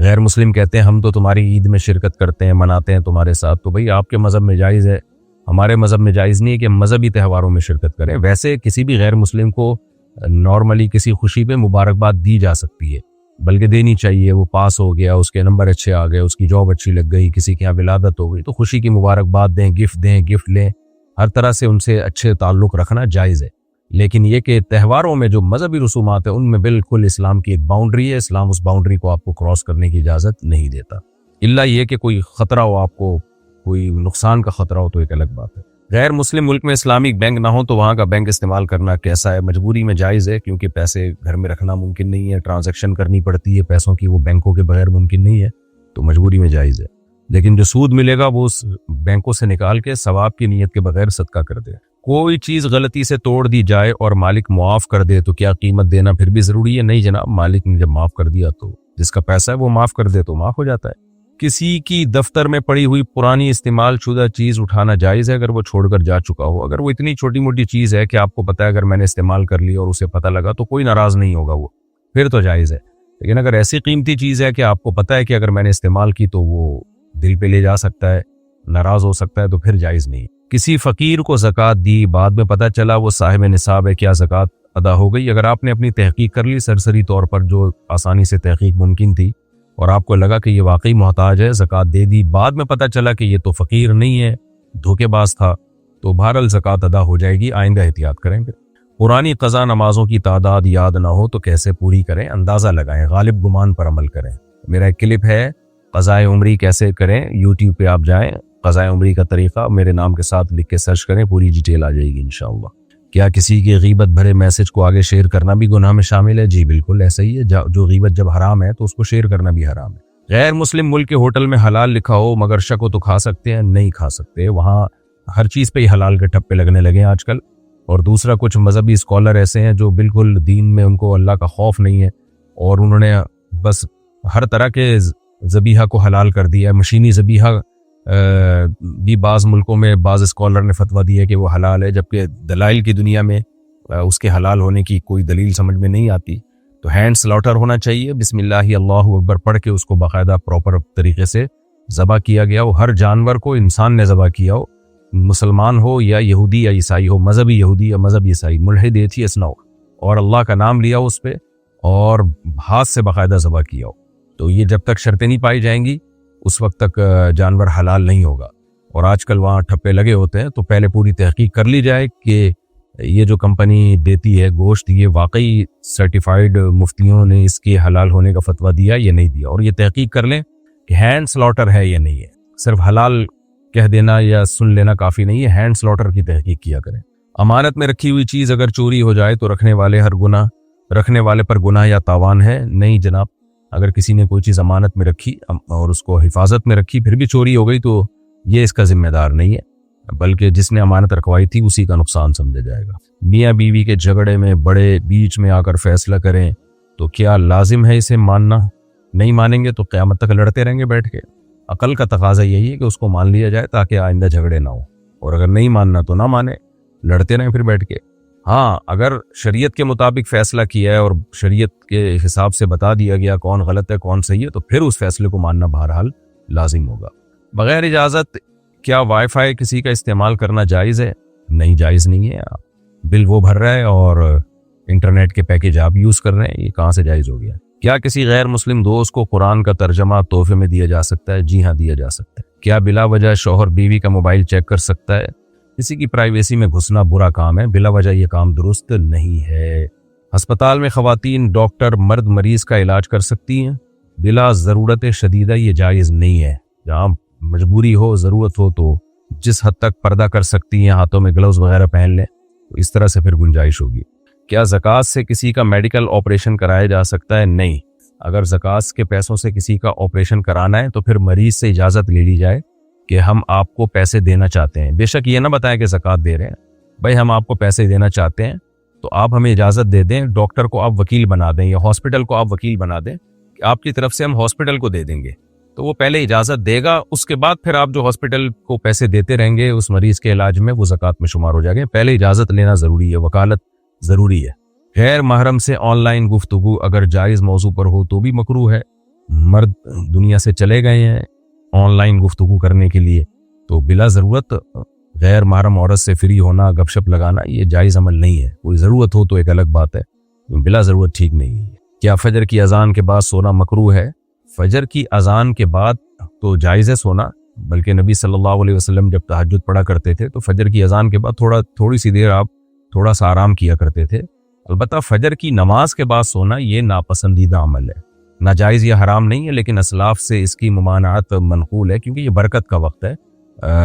غیر مسلم کہتے ہیں ہم تو تمہاری عید میں شرکت کرتے ہیں، مناتے ہیں تمہارے ساتھ، تو بھئی آپ کے مذہب میں جائز ہے، ہمارے مذہب میں جائز نہیں ہے کہ ہم مذہبی تہواروں میں شرکت کریں۔ ویسے کسی بھی غیر مسلم کو نارملی کسی خوشی پہ مبارکباد دی جا سکتی ہے، بلکہ دینی چاہیے۔ وہ پاس ہو گیا، اس کے نمبر اچھے آ گئے، اس کی جاب اچھی لگ گئی، کسی کے یہاں ولادت ہو گئی، تو خوشی کی مبارکباد دیں، گفٹ لیں، ہر طرح سے ان سے اچھے تعلق رکھنا جائز ہے۔ لیکن یہ کہ تہواروں میں جو مذہبی رسومات ہیں ان میں بالکل اسلام کی ایک باؤنڈری ہے، اسلام اس باؤنڈری کو آپ کو کراس کرنے کی اجازت نہیں دیتا، الا یہ کہ کوئی خطرہ ہو، آپ کو کوئی نقصان کا خطرہ ہو تو ایک الگ بات ہے۔ غیر مسلم ملک میں اسلامک بینک نہ ہو تو وہاں کا بینک استعمال کرنا کیسا ہے؟ مجبوری میں جائز ہے، کیونکہ پیسے گھر میں رکھنا ممکن نہیں ہے، ٹرانزیکشن کرنی پڑتی ہے پیسوں کی، وہ بینکوں کے بغیر ممکن نہیں ہے، تو مجبوری میں جائز ہے۔ لیکن جو سود ملے گا وہ اس بینکوں سے نکال کے ثواب کی نیت کے بغیر صدقہ کر دے۔ کوئی چیز غلطی سے توڑ دی جائے اور مالک معاف کر دے تو کیا قیمت دینا پھر بھی ضروری ہے؟ نہیں جناب، مالک نے جب معاف کر دیا تو جس کا پیسہ ہے وہ معاف کر دے تو معاف ہو جاتا ہے۔ کسی کی دفتر میں پڑی ہوئی پرانی استعمال شدہ چیز اٹھانا جائز ہے اگر وہ چھوڑ کر جا چکا ہو۔ اگر وہ اتنی چھوٹی موٹی چیز ہے کہ آپ کو پتہ ہے اگر میں نے استعمال کر لی اور اسے پتہ لگا تو کوئی ناراض نہیں ہوگا، وہ پھر تو جائز ہے۔ لیکن اگر ایسی قیمتی چیز ہے کہ آپ کو پتہ ہے کہ اگر میں نے استعمال کی تو وہ دل پہ لے جا سکتا ہے، ناراض ہو سکتا ہے، تو پھر جائز نہیں۔ کسی فقیر کو زکوٰۃ دی، بعد میں پتہ چلا وہ صاحب نصاب ہے، کیا زکوٰۃ ادا ہو گئی؟ اگر آپ نے اپنی تحقیق کر لی سرسری طور پر، جو آسانی سے تحقیق ممکن تھی، اور آپ کو لگا کہ یہ واقعی محتاج ہے، زکوٰۃ دے دی، بعد میں پتہ چلا کہ یہ تو فقیر نہیں ہے، دھوکے باز تھا، تو بہرحال زکوٰۃ ادا ہو جائے گی۔ آئندہ احتیاط کریں گے۔ پرانی قضا نمازوں کی تعداد یاد نہ ہو تو کیسے پوری کریں؟ اندازہ لگائیں، غالب گمان پر عمل کریں۔ میرا ایک کلپ ہے قضائے عمری کیسے کریں، یوٹیوب پہ آپ جائیں، قضائے عمری کا طریقہ میرے نام کے ساتھ لکھ کے سرچ کریں، پوری ڈیٹیل آ جائے گی انشاءاللہ۔ کیا کسی کے غیبت بھرے میسج کو آگے شیئر کرنا بھی گناہ میں شامل ہے؟ جی بالکل ایسا ہی ہے، جو غیبت جب حرام ہے تو اس کو شیئر کرنا بھی حرام ہے۔ غیر مسلم ملک کے ہوٹل میں حلال لکھا ہو مگر شک ہو تو کھا سکتے ہیں؟ نہیں کھا سکتے، وہاں ہر چیز پہ ہی حلال کے ٹھپے لگنے لگے ہیں آج کل۔ اور دوسرا، کچھ مذہبی اسکالر ایسے ہیں جو بالکل دین میں ان کو اللہ کا خوف نہیں ہے، اور انہوں نے بس ہر طرح کے ذبیحہ کو حلال کر دیا ہے۔ مشینی ذبیحہ بھی بعض ملکوں میں بعض اسکالر نے فتویٰ دیا ہے کہ وہ حلال ہے، جبکہ دلائل کی دنیا میں اس کے حلال ہونے کی کوئی دلیل سمجھ میں نہیں آتی۔ تو ہینڈ سلاٹر ہونا چاہیے، بسم اللہ اللہ اکبر پڑھ کے اس کو باقاعدہ پراپر طریقے سے ذبح کیا گیا ہو۔ ہر جانور کو انسان نے ذبح کیا ہو، مسلمان ہو یا یہودی یا عیسائی ہو، مذہبی یہودی یا مذہبی عیسائی، ملحد ایتھیسٹ نہ ہو، اور اللہ کا نام لیا ہو اس پہ اور ہاتھ سے باقاعدہ ذبح کیا ہو۔ تو یہ جب تک شرطیں نہیں پائی جائیں گی اس وقت تک جانور حلال نہیں ہوگا۔ اور آج کل وہاں ٹھپے لگے ہوتے ہیں، تو پہلے پوری تحقیق کر لی جائے کہ یہ جو کمپنی دیتی ہے گوشت، یہ واقعی سرٹیفائیڈ مفتیوں نے اس کے حلال ہونے کا فتویٰ دیا یا نہیں دیا، اور یہ تحقیق کر لیں کہ ہینڈ سلاٹر ہے یا نہیں ہے۔ صرف حلال کہہ دینا یا سن لینا کافی نہیں ہے، ہینڈ سلاٹر کی تحقیق کیا کریں۔ امانت میں رکھی ہوئی چیز اگر چوری ہو جائے تو رکھنے والے پر گناہ یا تاوان ہے؟ نہیں جناب، اگر کسی نے کوئی چیز امانت میں رکھی اور اس کو حفاظت میں رکھی پھر بھی چوری ہو گئی تو یہ اس کا ذمہ دار نہیں ہے، بلکہ جس نے امانت رکھوائی تھی اسی کا نقصان سمجھا جائے گا۔ میاں بیوی کے جھگڑے میں بڑے بیچ میں آ کر فیصلہ کریں تو کیا لازم ہے اسے ماننا؟ نہیں مانیں گے تو قیامت تک لڑتے رہیں گے بیٹھ کے۔ عقل کا تقاضا یہی ہے کہ اس کو مان لیا جائے تاکہ آئندہ جھگڑے نہ ہو، اور اگر نہیں ماننا تو نہ مانے، لڑتے رہیں پھر بیٹھ کے۔ ہاں، اگر شریعت کے مطابق فیصلہ کیا ہے اور شریعت کے حساب سے بتا دیا گیا کون غلط ہے کون صحیح ہے، تو پھر اس فیصلے کو ماننا بہرحال لازم ہوگا۔ بغیر اجازت کیا وائی فائی کسی کا استعمال کرنا جائز ہے؟ نہیں، جائز نہیں ہے۔ بل وہ بھر رہا ہے اور انٹرنیٹ کے پیکج آپ یوز کر رہے ہیں، یہ کہاں سے جائز ہو گیا؟ کیا کسی غیر مسلم دوست کو قرآن کا ترجمہ تحفے میں دیا جا سکتا ہے؟ جی ہاں، دیا جا سکتا ہے۔ کیا بلا وجہ شوہر بیوی کا موبائل چیک کر سکتا ہے؟ کسی کی پرائیویسی میں گھسنا برا کام ہے، بلا وجہ یہ کام درست نہیں ہے۔ ہسپتال میں خواتین ڈاکٹر مرد مریض کا علاج کر سکتی ہیں؟ بلا ضرورت شدیدہ یہ جائز نہیں ہے۔ جہاں مجبوری ہو، ضرورت ہو تو جس حد تک پردہ کر سکتی ہیں، ہاتھوں میں گلوز وغیرہ پہن لیں، تو اس طرح سے پھر گنجائش ہوگی۔ کیا زکوٰۃ سے کسی کا میڈیکل آپریشن کرایا جا سکتا ہے؟ نہیں، اگر زکوٰۃ کے پیسوں سے کسی کا آپریشن کرانا ہے تو پھر مریض سے اجازت لے لی جائے کہ ہم آپ کو پیسے دینا چاہتے ہیں۔ بے شک یہ نہ بتائیں کہ زکوٰۃ دے رہے ہیں، بھائی ہم آپ کو پیسے دینا چاہتے ہیں تو آپ ہمیں اجازت دے دیں، ڈاکٹر کو آپ وکیل بنا دیں یا ہاسپٹل کو آپ وکیل بنا دیں کہ آپ کی طرف سے ہم ہاسپٹل کو دے دیں گے، تو وہ پہلے اجازت دے گا، اس کے بعد پھر آپ جو ہاسپٹل کو پیسے دیتے رہیں گے اس مریض کے علاج میں، وہ زکوٰۃ میں شمار ہو جائے گا۔ پہلے اجازت لینا ضروری ہے، وکالت ضروری ہے۔ غیر محرم سے آن لائن گفتگو اگر جائز موضوع پر ہو تو بھی مکروہ ہے؟ مرد دنیا سے چلے گئے ہیں آن لائن گفتگو کرنے کے لیے، تو بلا ضرورت غیر محرم عورت سے فری ہونا، گپ شپ لگانا یہ جائز عمل نہیں ہے۔ کوئی ضرورت ہو تو ایک الگ بات ہے، بلا ضرورت ٹھیک نہیں ہے۔ کیا فجر کی اذان کے بعد سونا مکروہ ہے؟ فجر کی اذان کے بعد تو جائز ہے سونا، بلکہ نبی صلی اللہ علیہ وسلم جب تہجد پڑھا کرتے تھے تو فجر کی اذان کے بعد تھوڑی سی دیر آپ تھوڑا سا آرام کیا کرتے تھے۔ البتہ فجر کی نماز کے بعد سونا یہ ناپسندیدہ عمل ہے، ناجائز یا حرام نہیں ہے، لیکن اسلاف سے اس کی ممانعت منقول ہے، کیونکہ یہ برکت کا وقت ہے۔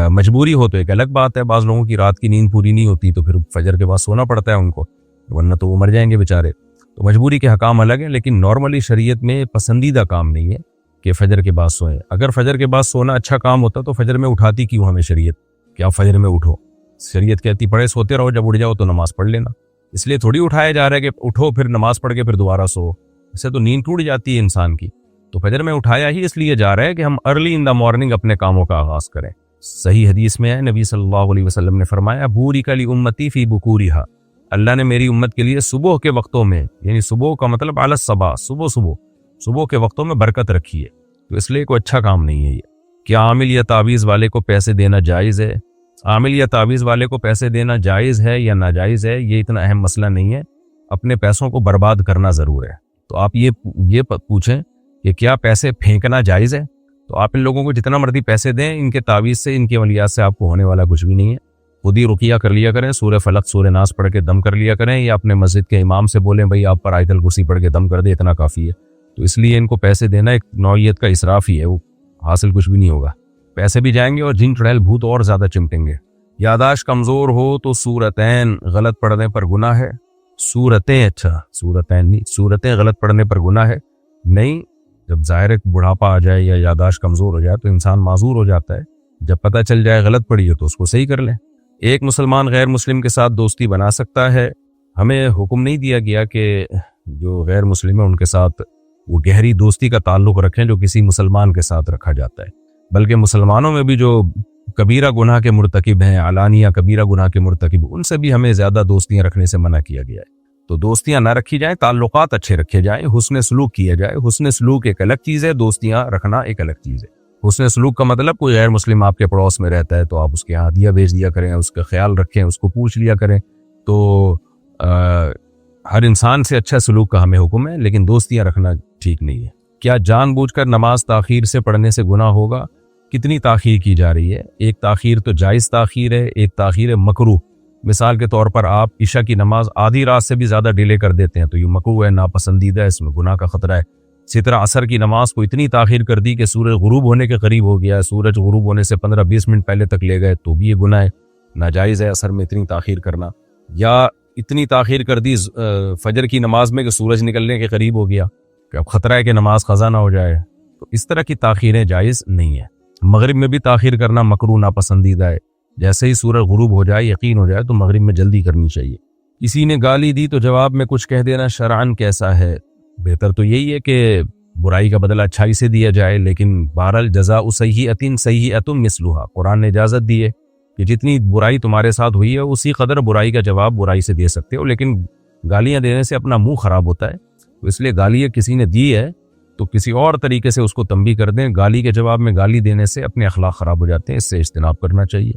مجبوری ہو تو ایک الگ بات ہے، بعض لوگوں کی رات کی نیند پوری نہیں ہوتی تو پھر فجر کے بعد سونا پڑتا ہے ان کو، ورنہ تو وہ مر جائیں گے بیچارے۔ تو مجبوری کے حکام الگ ہیں، لیکن نارملی شریعت میں پسندیدہ کام نہیں ہے کہ فجر کے بعد سوئیں۔ اگر فجر کے بعد سونا اچھا کام ہوتا تو فجر میں اٹھاتی کیوں ہمیں شریعت کہ آپ فجر میں اٹھو؟ شریعت کہتی پڑھے سوتے رہو، جب اٹھ جاؤ تو نماز پڑھ لینا۔ اس لیے تھوڑی اٹھایا جا رہا ہے کہ اٹھو پھر نماز پڑھ کے پھر دوبارہ سو، اس سے تو نیند ٹوٹ جاتی ہے انسان کی۔ تو فجر میں اٹھایا ہی اس لیے جا رہا ہے کہ ہم ارلی ان دا مارننگ اپنے کاموں کا آغاز کریں۔ صحیح حدیث میں ہے، نبی صلی اللہ علیہ وسلم نے فرمایا بورک لامتی فی بکورہا، اللہ نے میری امت کے لیے صبح کے وقتوں میں، یعنی صبح کا مطلب علی الصباح، صبح کے وقتوں میں برکت رکھی ہے، تو اس لیے کوئی اچھا کام نہیں ہے یہ۔ کیا عامل یا تعویذ والے کو پیسے دینا جائز ہے؟ عامل یا تعویذ والے کو پیسے دینا جائز ہے یا ناجائز ہے یہ اتنا اہم مسئلہ نہیں ہے، اپنے پیسوں کو برباد کرنا ضرور ہے۔ تو آپ یہ پوچھیں کہ کیا پیسے پھینکنا جائز ہے؟ تو آپ ان لوگوں کو جتنا مرضی پیسے دیں، ان کے تعویذ سے، ان کے عملیات سے آپ کو ہونے والا کچھ بھی نہیں ہے۔ خود ہی رقیہ کر لیا کریں، سورہ فلق سورہ ناس پڑھ کے دم کر لیا کریں، یا اپنے مسجد کے امام سے بولیں بھائی آپ پر آیت الکرسی پڑھ کے دم کر دے، اتنا کافی ہے۔ تو اس لیے ان کو پیسے دینا ایک نوعیت کا اسراف ہی ہے، وہ حاصل کچھ بھی نہیں ہوگا، پیسے بھی جائیں گے اور جن چڑیل بھوت اور زیادہ چمٹیں گے۔ یاداشت کمزور ہو تو سورتین غلط پڑھنے پر گناہ ہے؟ سورتیں، اچھا سورتین نہیں، سورتیں غلط پڑھنے پر گناہ ہے؟ نہیں، جب ظاہر بڑھاپا آ جائے یا یاداشت کمزور ہو جائے تو انسان معذور ہو جاتا ہے، جب پتہ چل جائے غلط پڑھی ہے تو اس کو صحیح کر لیں۔ ایک مسلمان غیر مسلم کے ساتھ دوستی بنا سکتا ہے؟ ہمیں حکم نہیں دیا گیا کہ جو غیر مسلم ہے ان کے ساتھ وہ گہری دوستی کا تعلق رکھیں جو کسی مسلمان کے ساتھ رکھا جاتا ہے، بلکہ مسلمانوں میں بھی جو کبیرہ گناہ کے مرتکب ہیں، علانیہ کبیرہ گناہ کے مرتکب، ان سے بھی ہمیں زیادہ دوستیاں رکھنے سے منع کیا گیا ہے۔ تو دوستیاں نہ رکھی جائیں، تعلقات اچھے رکھے جائیں، حسن سلوک کیا جائے۔ حسن سلوک ایک الگ چیز ہے، دوستیاں رکھنا ایک الگ چیز ہے۔ حسن سلوک کا مطلب کوئی غیر مسلم آپ کے پڑوس میں رہتا ہے تو آپ اس کے ہاں ہدیہ بھیج دیا کریں، اس کا خیال رکھیں، اس کو پوچھ لیا کریں۔ تو ہر انسان سے اچھا سلوک کا ہمیں حکم ہے، لیکن دوستیاں رکھنا ٹھیک نہیں ہے۔ کیا جان بوجھ کر نماز تاخیر سے پڑھنے سے گناہ ہوگا؟ کتنی تاخیر کی جا رہی ہے؟ ایک تاخیر تو جائز تاخیر ہے، ایک تاخیر مکروہ۔ مثال کے طور پر آپ عشاء کی نماز آدھی رات سے بھی زیادہ ڈیلے کر دیتے ہیں تو یہ مکروہ ہے، ناپسندیدہ ہے، اس میں گناہ کا خطرہ ہے۔ اسی طرح عصر کی نماز کو اتنی تاخیر کر دی کہ سورج غروب ہونے کے قریب ہو گیا، سورج غروب ہونے سے 15-20 منٹ پہلے تک لے گئے تو بھی یہ گناہ ہے، ناجائز ہے عصر میں اتنی تاخیر کرنا۔ یا اتنی تاخیر کر دی فجر کی نماز میں کہ سورج نکلنے کے قریب ہو گیا کہ اب خطرہ ہے کہ نماز قضا نہ ہو جائے، تو اس طرح کی تاخیریں جائز نہیں ہیں۔ مغرب میں بھی تاخیر کرنا مکروہ ناپسندیدہ ہے، جیسے ہی سورج غروب ہو جائے، یقین ہو جائے تو مغرب میں جلدی کرنی چاہیے۔ کسی نے گالی دی تو جواب میں کچھ کہہ دینا شرعاً کیسا ہے؟ بہتر تو یہی ہے کہ برائی کا بدلہ اچھائی سے دیا جائے، لیکن بہرحال جزاء سیئۃ سیئۃ مثلھا، قرآن نے اجازت دی ہے کہ جتنی برائی تمہارے ساتھ ہوئی ہے اسی قدر برائی کا جواب برائی سے دے سکتے ہو، لیکن گالیاں دینے سے اپنا منہ خراب ہوتا ہے، تو اس لیے گالی کسی نے دی ہے تو کسی اور طریقے سے اس کو تنبیہ کر دیں۔ گالی کے جواب میں گالی دینے سے اپنے اخلاق خراب ہو جاتے ہیں، اس سے اجتناب کرنا چاہیے۔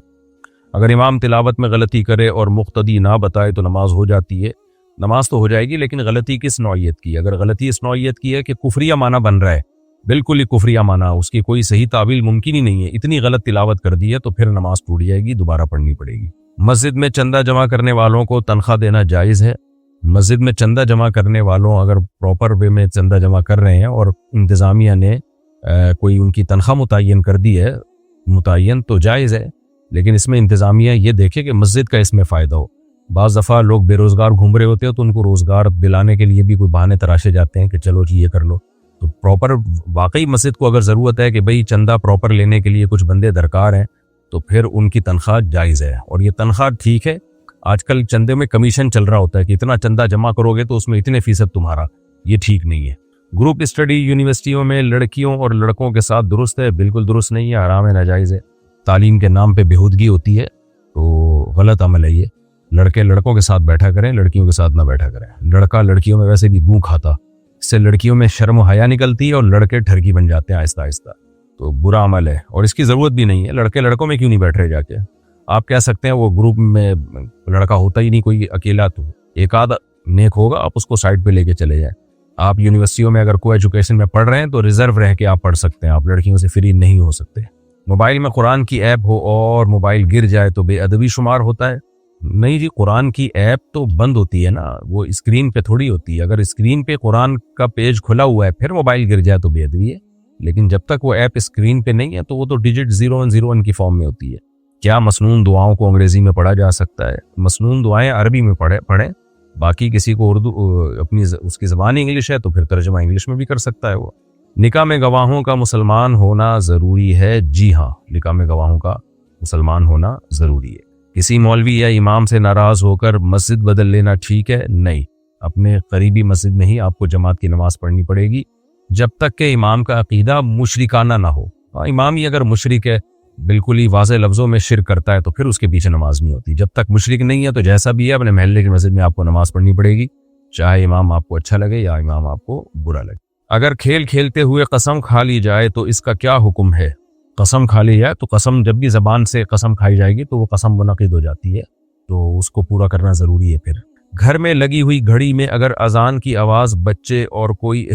اگر امام تلاوت میں غلطی کرے اور مقتدی نہ بتائے تو نماز ہو جاتی ہے؟ نماز تو ہو جائے گی، لیکن غلطی کس نوعیت کی ہے؟ اگر غلطی اس نوعیت کی ہے کہ کفریہ معنی بن رہا ہے، بالکل ہی کفریہ معنی، اس کی کوئی صحیح تعویل ممکن ہی نہیں ہے، اتنی غلط تلاوت کر دی ہے تو پھر نماز ٹوٹ جائے گی، دوبارہ پڑھنی پڑے گی۔ مسجد میں چندہ جمع کرنے والوں کو تنخواہ دینا جائز ہے؟ مسجد میں چندہ جمع کرنے والوں اگر پراپر وے میں چندہ جمع کر رہے ہیں اور انتظامیہ نے کوئی ان کی تنخواہ متعین کر دی ہے متعین تو جائز ہے، لیکن اس میں انتظامیہ یہ دیکھے کہ مسجد کا اس میں فائدہ ہو۔ بعض دفعہ لوگ بے روزگار گھوم رہے ہوتے ہیں تو ان کو روزگار دلانے کے لیے بھی کوئی بہانے تراشے جاتے ہیں کہ چلو جی یہ کر لو، تو پراپر واقعی مسجد کو اگر ضرورت ہے کہ بھئی چندہ پراپر لینے کے لیے کچھ بندے درکار ہیں تو پھر ان کی تنخواہ جائز ہے، اور یہ تنخواہ ٹھیک ہے۔ آج کل چندے میں کمیشن چل رہا ہوتا ہے کہ اتنا چندہ جمع کرو گے تو اس میں اتنے فیصد تمہارا، یہ ٹھیک نہیں ہے۔ گروپ اسٹڈی یونیورسٹیوں میں لڑکیوں اور لڑکوں کے ساتھ درست ہے؟ بالکل درست نہیں ہے، حرام ہے، ناجائز ہے۔ تعلیم کے نام پہ بےہودگی ہوتی ہے تو غلط عمل ہے یہ۔ لڑکے لڑکوں کے ساتھ بیٹھا کریں، لڑکیوں کے ساتھ نہ بیٹھا کریں۔ لڑکا لڑکیوں میں ویسے بھی گوں کھاتا اس سے لڑکیوں میں شرم و حیا نکلتی ہے اور لڑکے ٹھرکی بن جاتے ہیں آہستہ آہستہ. تو برا عمل ہے اور اس کی ضرورت بھی نہیں ہے. لڑکے لڑکوں میں کیوں نہیں بیٹھ رہے جا کے؟ آپ کہہ سکتے ہیں وہ گروپ میں لڑکا ہوتا ہی نہیں کوئی اکیلا, تو ایک آدھ نیک ہوگا, آپ اس کو سائڈ پہ لے کے چلے جائیں. آپ یونیورسٹیوں میں اگر کو ایجوکیشن میں پڑھ رہے ہیں تو ریزرو رہ کے آپ پڑھ سکتے ہیں, آپ لڑکیوں سے فری نہیں ہو سکتے. موبائل میں قرآن کی ایپ ہو اور موبائل گر جائے تو بے ادبی شمار ہوتا ہے؟ نہیں جی, قرآن کی ایپ تو بند ہوتی ہے نا, وہ اسکرین پہ تھوڑی ہوتی ہے. اگر اسکرین پہ قرآن کا پیج کھلا ہوا ہے پھر موبائل گر جائے تو بے ادبی ہے, لیکن جب تک وہ ایپ اسکرین پہ نہیں ہے تو وہ تو ڈیجٹ 0101 کی فارم میں ہوتی ہے. کیا مسنون دعاؤں کو انگریزی میں پڑھا جا سکتا ہے؟ مسنون دعائیں عربی میں پڑھیں, باقی کسی کو اردو اپنی اس کی زبان انگلش ہے تو پھر ترجمہ انگلش میں بھی کر سکتا ہے وہ. نکاح میں گواہوں کا مسلمان ہونا ضروری ہے؟ جی ہاں, نکاح میں گواہوں کا مسلمان ہونا ضروری ہے. کسی مولوی یا امام سے ناراض ہو کر مسجد بدل لینا ٹھیک ہے؟ نہیں, اپنے قریبی مسجد میں ہی آپ کو جماعت کی نماز پڑھنی پڑے گی جب تک کہ امام کا عقیدہ مشرکانہ نہ ہو. امام ہی اگر مشرک ہے, بالکل ہی واضح لفظوں میں شرک کرتا ہے, تو پھر اس کے پیچھے نماز نہیں ہوتی. جب تک مشرک نہیں ہے تو جیسا بھی ہے اپنے محلے کی مسجد میں آپ کو نماز پڑھنی پڑے گی, چاہے امام آپ کو اچھا لگے یا امام آپ کو برا لگے. اگر کھیل کھیلتے ہوئے قسم کھا لی جائے تو اس کا کیا حکم ہے؟ قسم کھا لی جائے تو قسم, جب بھی زبان سے قسم کھائی جائے گی تو وہ قسم منعقد ہو جاتی ہے, تو اس کو پورا کرنا ضروری ہے. پھر گھر میں لگی ہوئی گھڑی میں اگر اذان کی آواز بچے اور کوئی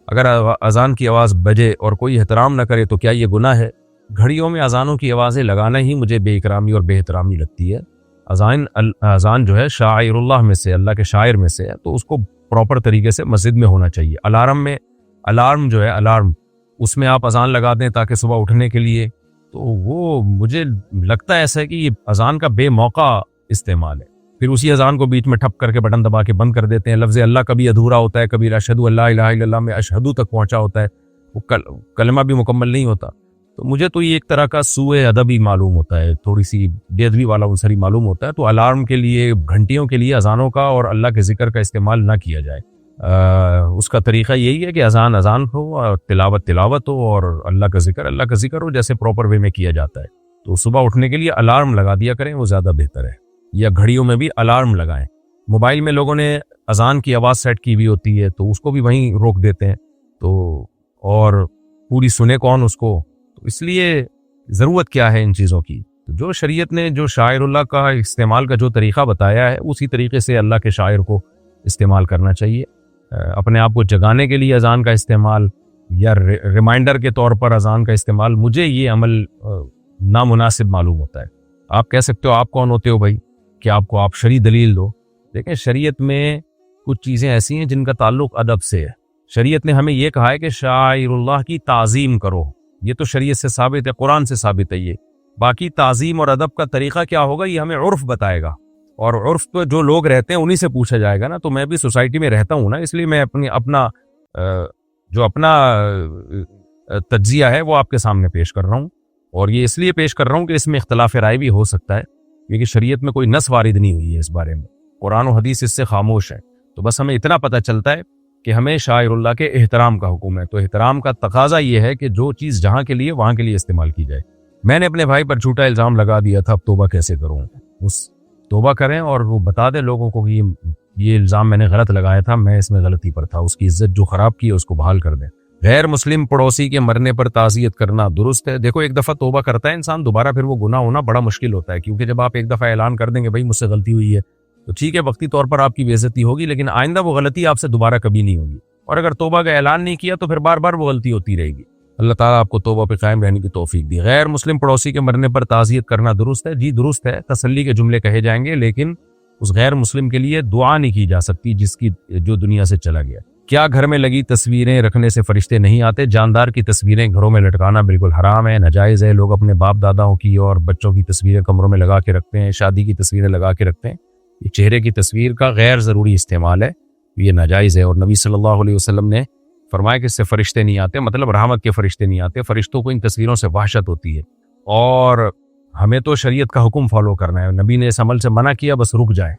اگر اذان کی آواز بجے اور کوئی احترام نہ کرے تو کیا یہ گناہ ہے؟ گھڑیوں میں اذانوں کی آوازیں لگانا ہی مجھے بے اکرامی اور بے احترامی لگتی ہے. اذان جو ہے شاعر اللہ میں سے, اللہ کے شاعر میں سے ہے, تو اس کو پراپر طریقے سے مسجد میں ہونا چاہیے. الارم جو ہے الارم, اس میں آپ اذان لگا دیں تاکہ صبح اٹھنے کے لیے, تو وہ مجھے لگتا ہے ایسا ہے کہ یہ اذان کا بے موقع استعمال ہے. پھر اسی اذان کو بیچ میں ٹھپ کر کے بٹن دبا کے بند کر دیتے ہیں. لفظ اللہ کبھی ادھورا ہوتا ہے, کبھی اشہد اللہ الہ الا اللہ میں اشہدو تک پہنچا ہوتا ہے, وہ کلمہ بھی مکمل نہیں ہوتا. تو مجھے تو یہ ایک طرح کا سوء ادب ہی معلوم ہوتا ہے, تھوڑی سی بے ادبی والا عنصر ہی معلوم ہوتا ہے. تو الارم کے لیے, گھنٹیوں کے لیے اذانوں کا اور اللہ کے ذکر کا استعمال نہ کیا جائے. اس کا طریقہ یہی ہے کہ اذان ہو اور تلاوت ہو اور اللہ کا ذکر ہو, جیسے پراپر وے میں کیا جاتا ہے. تو صبح اٹھنے کے لیے الارم لگا دیا کریں, وہ زیادہ بہتر ہے. یا گھڑیوں میں بھی الارم لگائیں. موبائل میں لوگوں نے اذان کی آواز سیٹ کی ہوئی ہوتی ہے تو اس کو بھی وہیں روک دیتے ہیں, تو اور پوری سنے کون اس کو. تو اس لیے ضرورت کیا ہے ان چیزوں کی؟ جو شریعت نے جو شاعر اللہ کا استعمال کا جو طریقہ بتایا ہے, اسی طریقے سے اللہ کے شاعر کو استعمال کرنا چاہیے. اپنے آپ کو جگانے کے لیے اذان کا استعمال یا ریمائنڈر کے طور پر اذان کا استعمال, مجھے یہ عمل نامناسب معلوم ہوتا ہے. آپ کہہ سکتے ہو آپ کون ہوتے ہو بھائی کہ آپ شرعی دلیل دو. دیکھیں, شریعت میں کچھ چیزیں ایسی ہیں جن کا تعلق ادب سے ہے. شریعت نے ہمیں یہ کہا ہے کہ شاعر اللہ کی تعظیم کرو, یہ تو شریعت سے ثابت ہے, قرآن سے ثابت ہے یہ. باقی تعظیم اور ادب کا طریقہ کیا ہوگا یہ ہمیں عرف بتائے گا, اور عرف پہ جو لوگ رہتے ہیں انہی سے پوچھا جائے گا نا. تو میں بھی سوسائٹی میں رہتا ہوں نا, اس لیے میں اپنا تجزیہ ہے وہ آپ کے سامنے پیش کر رہا ہوں. اور یہ اس لیے پیش کر رہا ہوں کہ اس میں اختلاف رائے بھی ہو سکتا ہے, کیونکہ شریعت میں کوئی نص وارد نہیں ہوئی ہے اس بارے میں, قرآن و حدیث اس سے خاموش ہے. تو بس ہمیں اتنا پتہ چلتا ہے کہ ہمیں شاعر اللہ کے احترام کا حکم ہے. تو احترام کا تقاضا یہ ہے کہ جو چیز جہاں کے لیے وہاں کے لیے استعمال کی جائے. میں نے اپنے بھائی پر جھوٹا الزام لگا دیا تھا, اب توبہ کیسے کروں؟ اس توبہ کریں اور وہ بتا دیں لوگوں کو کہ یہ الزام میں نے غلط لگایا تھا, میں اس میں غلطی پر تھا. اس کی عزت جو خراب کی ہے اس کو بحال کر دیں. غیر مسلم پڑوسی کے مرنے پر تعزیت کرنا درست ہے؟ دیکھو, ایک دفعہ توبہ کرتا ہے انسان, دوبارہ پھر وہ گناہ ہونا بڑا مشکل ہوتا ہے, کیونکہ جب آپ ایک دفعہ اعلان کر دیں گے بھائی مجھ سے غلطی ہوئی ہے, تو ٹھیک ہے وقتی طور پر آپ کی بے عزتی ہوگی, لیکن آئندہ وہ غلطی آپ سے دوبارہ کبھی نہیں ہوگی. اور اگر توبہ کا اعلان نہیں کیا تو پھر بار بار وہ غلطی ہوتی رہے گی. اللہ تعالیٰ آپ کو توبہ پہ قائم رہنے کی توفیق دی. غیر مسلم پڑوسی کے مرنے پر تعزیت کرنا درست ہے؟ جی درست ہے, تسلی کے جملے کہے جائیں گے, لیکن اس غیر مسلم کے لیے دعا نہیں کی جا سکتی جو دنیا سے چلا گیا. کیا گھر میں لگی تصویریں رکھنے سے فرشتے نہیں آتے؟ جاندار کی تصویریں گھروں میں لٹکانا بالکل حرام ہے, ناجائز ہے. لوگ اپنے باپ داداؤں کی اور بچوں کی تصویریں کمروں میں لگا کے رکھتے ہیں, شادی کی تصویریں لگا کے رکھتے ہیں. یہ چہرے کی تصویر کا غیر ضروری استعمال ہے, یہ ناجائز ہے. اور نبی صلی اللہ علیہ وسلم نے فرمایا کہ اس سے فرشتے نہیں آتے, مطلب رحمت کے فرشتے نہیں آتے. فرشتوں کو ان تصویروں سے وحشت ہوتی ہے, اور ہمیں تو شریعت کا حکم فالو کرنا ہے. نبی نے اس عمل سے منع کیا, بس رک جائیں.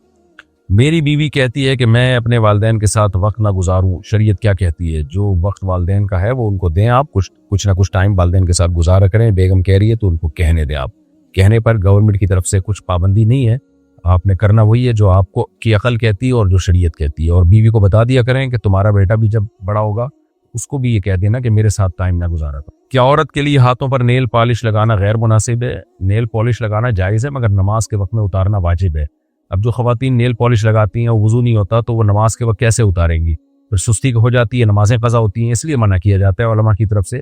میری بیوی کہتی ہے کہ میں اپنے والدین کے ساتھ وقت نہ گزاروں, شریعت کیا کہتی ہے؟ جو وقت والدین کا ہے وہ ان کو دیں, آپ کچھ نہ کچھ ٹائم والدین کے ساتھ گزارا کریں. بیگم کہہ رہی ہے تو ان کو کہنے دیں. آپ کہنے پر گورنمنٹ کی طرف سے کچھ پابندی نہیں ہے, آپ نے کرنا وہی ہے جو آپ کو کی عقل کہتی ہے اور جو شریعت کہتی ہے، اور بیوی کو بتا دیا کریں کہ تمہارا بیٹا بھی جب بڑا ہوگا اس کو بھی یہ کہہ دینا کہ میرے ساتھ ٹائم نہ گزارا تھا۔ کیا عورت کے لیے ہاتھوں پر نیل پالش لگانا غیر مناسب ہے؟ نیل پالش لگانا جائز ہے مگر نماز کے وقت میں اتارنا واجب ہے۔ اب جو خواتین نیل پالش لگاتی ہیں، وضو نہیں ہوتا تو وہ نماز کے وقت کیسے اتاریں گی؟ پھر سستی ہو جاتی ہے، نمازیں قضا ہوتی ہیں، اس لیے منع کیا جاتا ہے علماء کی طرف سے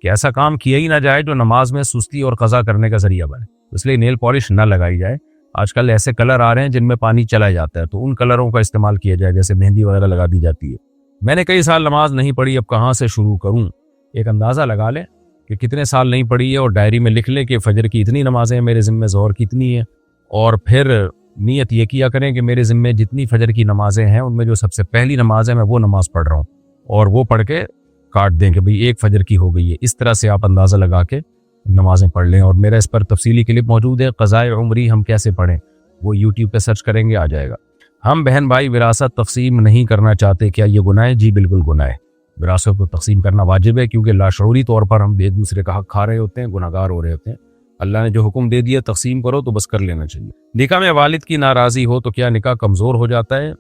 کہ ایسا کام کیا ہی نہ جائے جو نماز میں سستی اور قضا کرنے کا ذریعہ بنے، اس لیے نیل پالش نہ لگائی جائے۔ آج کل ایسے کلر آ رہے ہیں جن میں پانی چلا جاتا ہے، تو ان کلروں کا استعمال کیا جائے، جیسے مہندی وغیرہ لگا دی جاتی ہے۔ میں نے کئی سال نماز نہیں پڑھی، اب کہاں سے شروع کروں؟ ایک اندازہ لگا لیں کہ کتنے سال نہیں پڑھی ہے اور ڈائری میں لکھ لیں کہ فجر کی اتنی نمازیں ہیں میرے ذمہ، ظہر کی اتنی ہیں، اور پھر نیت یہ کیا کریں کہ میرے ذمہ جتنی فجر کی نمازیں ہیں ان میں جو سب سے پہلی نماز ہے میں وہ نماز پڑھ رہا ہوں، اور وہ پڑھ کے کاٹ دیں کہ بھئی ایک فجر کی ہو گئی ہے۔ اس طرح سے آپ اندازہ لگا کے نمازیں پڑھ لیں، اور میرا اس پر تفصیلی کلپ موجود ہے، قضائے عمری ہم کیسے پڑھیں، وہ یوٹیوب پہ سرچ کریں گے آ جائے گا۔ ہم بہن بھائی وراثت تقسیم نہیں کرنا چاہتے، کیا یہ گناہ ہے؟ جی بالکل گناہ ہے۔ وراثت کو تقسیم کرنا واجب ہے، کیونکہ لاشعوری طور پر ہم ایک دوسرے کا حق کھا رہے ہوتے ہیں، گناہگار ہو رہے ہوتے ہیں۔ اللہ نے جو حکم دے دیا تقسیم کرو تو بس کر لینا چاہیے۔ نکاح میں والد کی ناراضی ہو تو کیا نکاح کمزور ہو جاتا ہے؟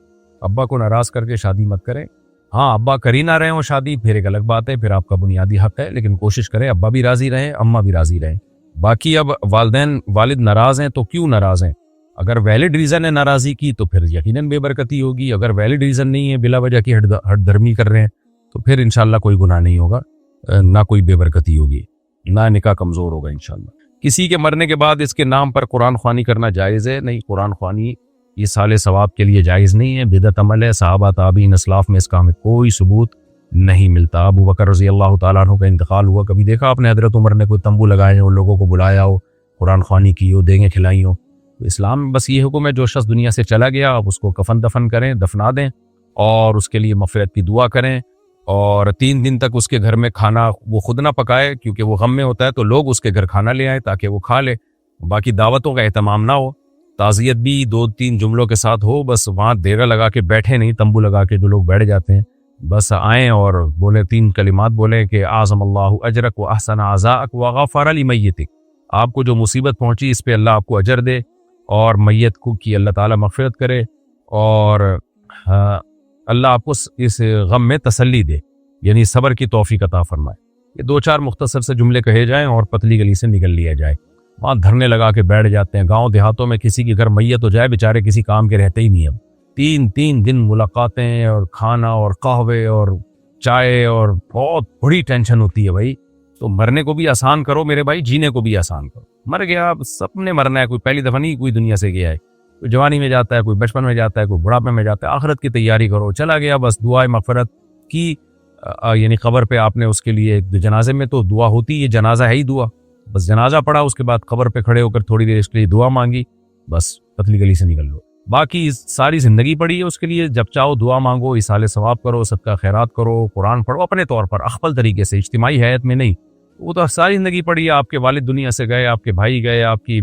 ابا کو ناراض کر کے شادی مت کریں۔ ہاں، ابا کر ہی نہ رہے ہوں شادی پھر ایک الگ بات ہے، پھر آپ کا بنیادی حق ہے، لیکن کوشش کریں ابا بھی راضی رہیں، اماں بھی راضی رہیں۔ باقی اب والد ناراض ہیں تو کیوں ناراض ہیں؟ اگر ویلڈ ریزن ہے ناراضی کی تو پھر یقیناً بے برکتی ہوگی، اگر ویلڈ ریزن نہیں ہے، بلا وجہ کی ہٹ دھرمی کر رہے ہیں تو پھر انشاءاللہ کوئی گناہ نہیں ہوگا، نہ کوئی بے برکتی ہوگی، نہ نکاح کمزور ہوگا انشاءاللہ۔ کسی کے مرنے کے بعد اس کے نام پر قرآن خوانی کرنا جائز ہے؟ نہیں، قرآن خوانی یہ سال ثواب کے لیے جائز نہیں ہے، بدعت عمل ہے، صحابہ تابعین اسلاف میں اس کا ہمیں کوئی ثبوت نہیں ملتا۔ ابو بکر رضی اللہ تعالیٰ عنہ کا انتقال ہوا، کبھی دیکھا آپ نے حضرت عمر نے کوئی تمبو لگائے ہو، لوگوں کو بلایا ہو، قرآن خوانی کی ہو، دیگیں کھلائی ہو؟ اسلام میں بس یہ حکم ہے جو شخص دنیا سے چلا گیا آپ اس کو کفن دفن کریں، دفنا دیں، اور اس کے لیے مغفرت کی دعا کریں، اور 3 دن تک اس کے گھر میں کھانا وہ خود نہ پکائے، کیونکہ وہ غم میں ہوتا ہے تو لوگ اس کے گھر کھانا لے آئیں تاکہ وہ کھا لے۔ باقی دعوتوں کا اہتمام نہ ہو، تعزیت بھی 2-3 جملوں کے ساتھ ہو، بس وہاں دیرہ لگا کے بیٹھے نہیں، تمبو لگا کے جو لوگ بیٹھ جاتے ہیں، بس آئیں اور بولیں 3 کلمات بولیں کہ اعظم اللہ اجرک و احسن عزاءک و غفر لمیتک، آپ کو جو مصیبت پہنچی اس پہ اللہ آپ کو اجر دے، اور میت کو کی اللہ تعالیٰ مغفرت کرے، اور اللہ آپ کو اس غم میں تسلی دے، یعنی صبر کی توفیق عطا فرمائے۔ یہ 2-4 مختصر سے جملے کہے جائیں اور پتلی گلی سے نکل لیا جائے۔ وہاں دھرنے لگا کے بیٹھ جاتے ہیں، گاؤں دیہاتوں میں کسی کے گھر میت ہو جائے بیچارے کسی کام کے رہتے ہی نہیں، اب 3 دن ملاقاتیں اور کھانا اور قہوے اور چائے، اور بہت بڑی ٹینشن ہوتی ہے بھائی۔ تو مرنے کو بھی آسان کرو میرے بھائی، جینے کو بھی آسان کرو۔ مر گیا، اب سب نے مرنا ہے، کوئی پہلی دفعہ نہیں کوئی دنیا سے گیا ہے، کوئی جوانی میں جاتا ہے، کوئی بچپن میں جاتا ہے، کوئی بڑھاپے میں جاتا ہے۔ آخرت کی تیاری کرو، چلا گیا بس دعائے مغفرت کی، یعنی قبر پہ آپ نے اس کے لیے جنازے میں تو دعا ہوتی ہے، جنازہ ہے ہی دعا، بس جنازہ پڑھا، اس کے بعد قبر پہ کھڑے ہو کر تھوڑی دیر اس کے لیے دعا مانگی، بس پتلی گلی سے نکل لو۔ باقی ساری زندگی پڑی ہے اس کے لیے، جب چاہو دعا مانگو، اصال ثواب کرو، صدقہ خیرات کرو، قرآن پڑھو اپنے طور پر، اخفل طریقے سے، اجتماعی حیات میں نہیں۔ وہ تو ساری زندگی پڑی ہے، آپ کے والد دنیا سے گئے، آپ کے بھائی گئے، آپ کی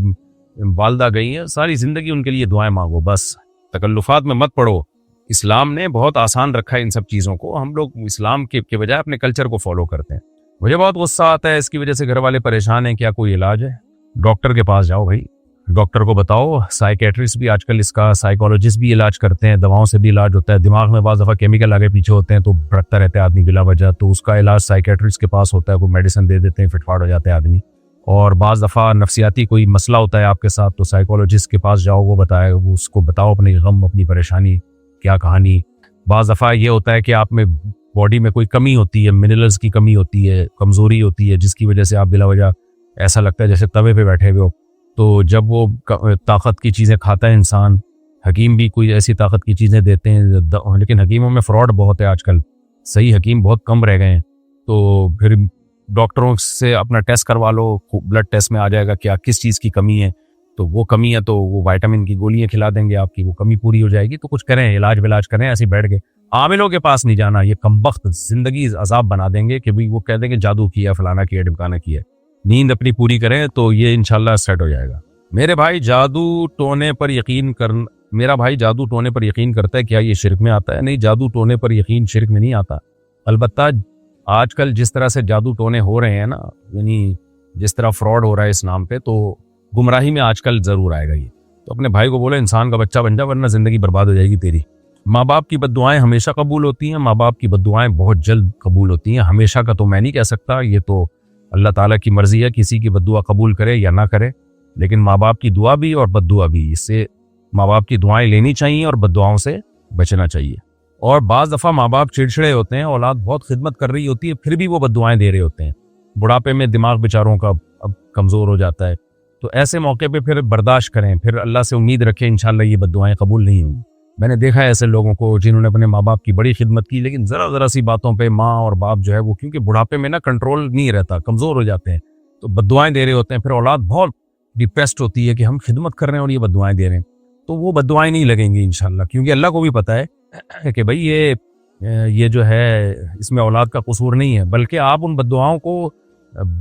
والدہ گئی ہیں، ساری زندگی ان کے لیے دعائیں مانگو، بس تکلفات میں مت پڑو۔ اسلام نے بہت آسان رکھا ہے ان سب چیزوں کو، ہم لوگ اسلام کے بجائے اپنے کلچر کو فالو کرتے ہیں۔ مجھے بہت غصہ آتا ہے، اس کی وجہ سے گھر والے پریشان ہیں، کیا کوئی علاج ہے؟ ڈاکٹر کے پاس جاؤ بھائی، ڈاکٹر کو بتاؤ، سائیکیٹرسٹ بھی آج کل اس کا، سائیکالوجسٹ بھی علاج کرتے ہیں، دواؤں سے بھی علاج ہوتا ہے، دماغ میں بعض دفعہ کیمیکل آگے پیچھے ہوتے ہیں تو بھڑکتا رہتا ہے آدمی بلا وجہ، تو اس کا علاج سائیکیٹرسٹ کے پاس ہوتا ہے، کوئی میڈیسن دے دیتے ہیں، فٹ فاٹ ہو جاتے ہیں آدمی۔ اور بعض دفعہ نفسیاتی کوئی مسئلہ ہوتا ہے آپ کے ساتھ تو سائیکالوجسٹ کے پاس جاؤ، وہ بتائے، وہ اس کو بتاؤ اپنی غم، اپنی پریشانی، کیا کہانی۔ بعض دفعہ یہ ہوتا ہے کہ آپ میں باڈی میں کوئی کمی ہوتی ہے، منرلز کی کمی ہوتی ہے، کمزوری ہوتی ہے، جس کی وجہ سے آپ بلا وجہ ایسا لگتا ہے جیسے توے پہ بیٹھے ہوئے ہو۔ تو جب وہ طاقت کی چیزیں کھاتا ہے انسان، حکیم بھی کوئی ایسی طاقت کی چیزیں دیتے ہیں، لیکن حکیموں میں فراڈ بہت ہے آج کل، صحیح حکیم بہت کم رہ گئے ہیں، تو پھر ڈاکٹروں سے اپنا ٹیسٹ کروا لو، بلڈ ٹیسٹ میں آ جائے گا کیا کس چیز کی کمی ہے، تو وہ کمی ہے تو وہ وائٹامن کی گولیاں کھلا دیں گے، آپ کی وہ کمی پوری ہو جائے گی۔ تو کچھ کریں، علاج ولاج کریں، ایسے بیٹھ کے عاملوں کے پاس نہیں جانا، یہ کمبخت زندگی عذاب بنا دیں گے کہ وہ کہہ دیں گے جادو کیا، فلانا کیا، ڈمکانا کیا۔ نیند اپنی پوری کریں تو یہ انشاءاللہ سیٹ ہو جائے گا۔ میرا بھائی جادو ٹونے پر یقین کرتا ہے، کیا یہ شرک میں آتا ہے؟ نہیں، جادو ٹونے پر یقین شرک میں نہیں آتا، البتہ آج کل جس طرح سے جادو ٹونے ہو رہے ہیں نا، یعنی جس طرح فراڈ ہو رہا ہے اس نام پہ، تو گمراہی میں آج کل ضرور آئے گا یہ۔ تو اپنے بھائی کو بولے انسان کا بچہ بن جا ورنہ زندگی برباد ہو جائے گی تیری۔ ماں باپ کی بد دعائیں ہمیشہ قبول ہوتی ہیں، ماں باپ کی بد دعائیں بہت جلد قبول ہوتی ہیں، ہمیشہ کا تو میں نہیں کہہ سکتا، یہ تو اللہ تعالیٰ کی مرضی ہے کسی کی بد دعا قبول کرے یا نہ کرے، لیکن ماں باپ کی دعا بھی اور بد دعا بھی، اس سے ماں باپ کی دعائیں لینی چاہیے اور بد دعاؤں سے بچنا چاہیے۔ اور بعض دفعہ ماں باپ چڑچڑے ہوتے ہیں، اولاد بہت خدمت کر رہی ہوتی ہے پھر بھی وہ بد دعائیں دے رہے ہوتے ہیں، بڑھاپے میں دماغ بیچاروں کا اب کمزور ہو جاتا ہے، تو ایسے موقع پہ پھر برداشت کریں، پھر اللہ سے امید رکھیں انشاءاللہ یہ بد دعائیں قبول نہیں ہوں گی۔ میں نے دیکھا ہے ایسے لوگوں کو جنہوں نے اپنے ماں باپ کی بڑی خدمت کی، لیکن ذرا سی باتوں پہ ماں اور باپ جو ہے وہ کیونکہ بڑھاپے میں نا کنٹرول نہیں رہتا، کمزور ہو جاتے ہیں، تو بد دعائیں دے رہے ہوتے ہیں، پھر اولاد بہت ڈپریسڈ ہوتی ہے کہ ہم خدمت کر رہے ہیں اور یہ بد دعائیں دے رہے ہیں، تو وہ بد دعائیں نہیں لگیں گی انشاءاللہ، کیونکہ اللہ کو بھی پتہ ہے کہ بھائی یہ جو ہے اس میں اولاد کا قصور نہیں ہے، بلکہ آپ ان بد دعاؤں کو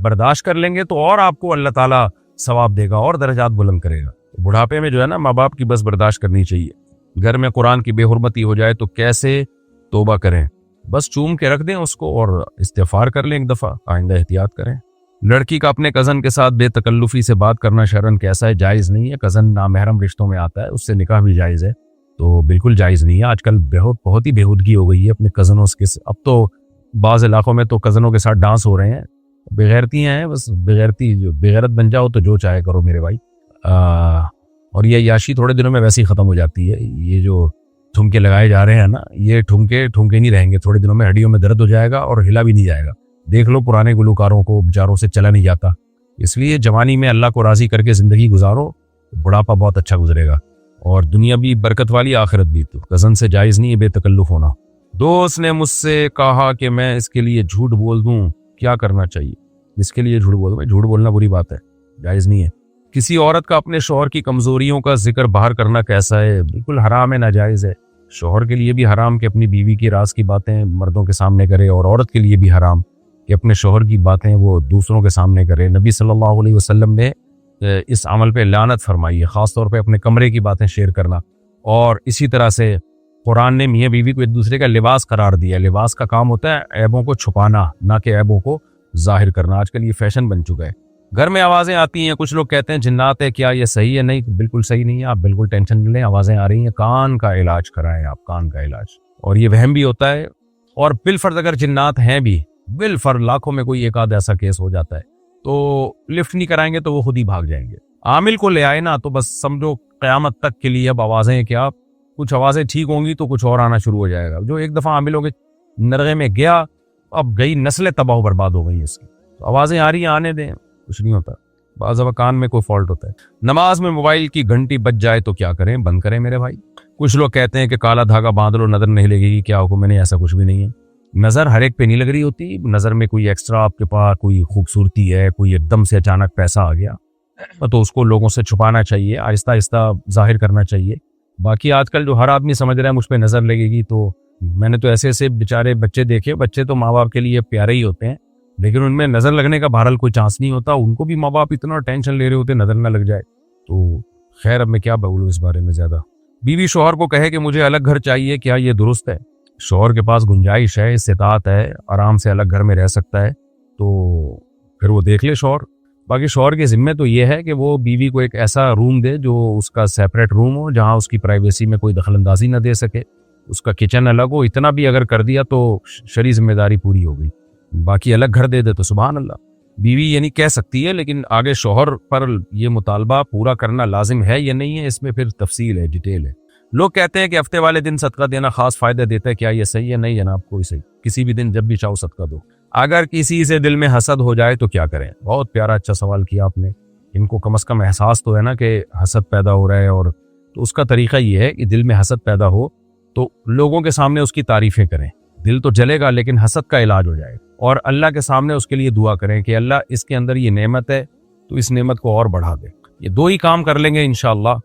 برداشت کر لیں گے تو اور آپ کو اللہ تعالیٰ ثواب دے گا اور درجات بلند کرے گا۔ بڑھاپے میں جو ہے نا ماں باپ کی بس برداشت کرنی چاہیے، گھر میں قرآن کی بے حرمتی ہو جائے تو کیسے توبہ کریں، بس چوم کے رکھ دیں اس کو اور استغفار کر لیں ایک دفعہ، آئندہ احتیاط کریں۔ لڑکی کا اپنے کزن کے ساتھ بے تکلفی سے بات کرنا شرعاً کیسا ہے؟ جائز نہیں ہے، کزن نامحرم رشتوں میں آتا ہے، اس سے نکاح بھی جائز ہے، تو بالکل جائز نہیں ہے۔ آج کل بہت ہی بےہودگی ہو گئی ہے اپنے کزنوں کے، اب تو بعض علاقوں میں تو کزنوں کے ساتھ ڈانس ہو رہے ہیں، بغیرتیاں ہیں، بس بغیرتی جو بغیرت بن جاؤ تو جو چاہے کرو میرے بھائی۔ اور یہ عیاشی تھوڑے دنوں میں ویسے ہی ختم ہو جاتی ہے، یہ جو ٹھمکے لگائے جا رہے ہیں نا، یہ ٹھمکے نہیں رہیں گے، تھوڑے دنوں میں ہڈیوں میں درد ہو جائے گا اور ہلا بھی نہیں جائے گا۔ دیکھ لو پرانے گلوکاروں کو، بیچاروں سے چلا نہیں جاتا، اس لیے جوانی میں اللہ کو راضی کر کے زندگی گزارو، بڑھاپا بہت اچھا گزرے گا اور دنیا بھی برکت والی، آخرت بھی۔ تو کزن سے جائز نہیں ہے بے تکلف ہونا۔ دوست نے مجھ سے کہا کہ میں اس کے لیے جھوٹ بول دوں، کیا کرنا چاہیے؟ اس کے لیے جھوٹ بول دوں؟ جھوٹ بولنا بری بات ہے، جائز نہیں ہے۔ کسی عورت کا اپنے شوہر کی کمزوریوں کا ذکر باہر کرنا کیسا ہے؟ بالکل حرام ہے، ناجائز ہے۔ شوہر کے لیے بھی حرام کہ اپنی بیوی کی راز کی باتیں مردوں کے سامنے کرے، اور عورت کے لیے بھی حرام کہ اپنے شوہر کی باتیں وہ دوسروں کے سامنے کرے۔ نبی صلی اللہ علیہ وسلم نے اس عمل پہ لعنت فرمائی ہے، خاص طور پہ اپنے کمرے کی باتیں شیئر کرنا۔ اور اسی طرح سے قرآن نے میاں بیوی کو ایک دوسرے کا لباس قرار دیا۔ لباس کا کام ہوتا ہے عیبوں کو چھپانا، نہ کہ عیبوں کو ظاہر کرنا۔ آج کل یہ فیشن بن چکا ہے۔ گھر میں آوازیں آتی ہیں، کچھ لوگ کہتے ہیں جنات ہے، کیا یہ صحیح ہے؟ نہیں، بالکل صحیح نہیں ہے، آپ بالکل ٹینشن نہ لیں، آوازیں آ رہی ہیں، کان کا علاج کرائیں آپ، کان کا علاج۔ اور یہ وہم بھی ہوتا ہے، اور بالفرض اگر جنات ہیں بھی، بالفرض لاکھوں میں کوئی ایک آدھ ایسا کیس ہو جاتا ہے تو لفٹ نہیں کرائیں گے تو وہ خود ہی بھاگ جائیں گے۔ عامل کو لے آئے نا تو بس سمجھو قیامت تک کے لیے اب آوازیں کیا، کچھ آوازیں ٹھیک ہوں گی تو کچھ اور آنا شروع ہو جائے گا۔ جو ایک دفعہ عاملوں کے نرغے میں گیا، اب گئی، نسلیں تباہ و برباد ہو گئی اس کی۔ تو آوازیں آ رہی ہیں، آنے دیں، کچھ نہیں ہوتا۔ بعض دفعہ کان میں کوئی فالٹ ہوتا ہے۔ نماز میں موبائل کی گھنٹی بج جائے تو کیا کریں؟ بند کریں میرے بھائی۔ کچھ لوگ کہتے ہیں کہ کالا دھاگا باندھ لو نظر نہیں لگے گی، کیا حکم؟ نہیں، ایسا کچھ بھی نہیں ہے۔ نظر ہر ایک پہ نہیں لگ رہی ہوتی، نظر میں کوئی ایکسٹرا آپ کے پاس کوئی خوبصورتی ہے، کوئی ایک دم سے اچانک پیسہ آ گیا تو اس کو لوگوں سے چھپانا چاہیے، آہستہ آہستہ ظاہر کرنا چاہیے۔ باقی آج کل جو ہر آدمی سمجھ رہا ہے مجھ پہ نظر لگے گی، تو میں نے تو ایسے ایسے بیچارے بچے دیکھے، بچے تو ماں باپ کے لیے پیارے ہی ہوتے ہیں لیکن ان میں نظر لگنے کا بہرحال کوئی چانس نہیں ہوتا، ان کو بھی ماں باپ اتنا ٹینشن لے رہے ہوتے نظر نہ لگ جائے۔ تو خیر اب میں کیا بولوں اس بارے میں زیادہ۔ بیوی شوہر کو کہے کہ مجھے الگ گھر چاہیے، کیا یہ درست ہے؟ شوہر کے پاس گنجائش ہے، استطاعت ہے، آرام سے الگ گھر میں رہ سکتا ہے تو پھر وہ دیکھ لے شوہر۔ باقی شوہر کے ذمہ تو یہ ہے کہ وہ بیوی کو ایک ایسا روم دے جو اس کا سیپریٹ روم ہو، جہاں اس کی پرائیویسی میں کوئی دخل اندازی نہ دے سکے، اس کا کچن الگ ہو۔ اتنا بھی اگر کر دیا تو شرعی ذمہ داری پوری ہو گئی۔ باقی الگ گھر دے دے تو سبحان اللہ، بیوی یہ نہیں کہہ سکتی ہے، لیکن آگے شوہر پر یہ مطالبہ پورا کرنا لازم ہے یا نہیں ہے، اس میں پھر تفصیل ہے، ڈیٹیل ہے۔ لوگ کہتے ہیں کہ ہفتے والے دن صدقہ دینا خاص فائدہ دیتا ہے، کیا یہ صحیح ہے؟ نہیں جناب، کوئی صحیح، کسی بھی دن جب بھی چاہو صدقہ دو۔ اگر کسی سے دل میں حسد ہو جائے تو کیا کریں؟ بہت پیارا اچھا سوال کیا آپ نے۔ ان کو کم از کم احساس تو ہے نا کہ حسد پیدا ہو رہا ہے، اور تو اس کا طریقہ یہ ہے کہ دل میں حسد پیدا ہو تو لوگوں کے سامنے اس کی تعریفیں کریں، دل تو جلے گا لیکن حسد کا علاج ہو جائے گا، اور اللہ کے سامنے اس کے لیے دعا کریں کہ اللہ اس کے اندر یہ نعمت ہے تو اس نعمت کو اور بڑھا دے۔ یہ دو ہی کام کر لیں گے انشاءاللہ،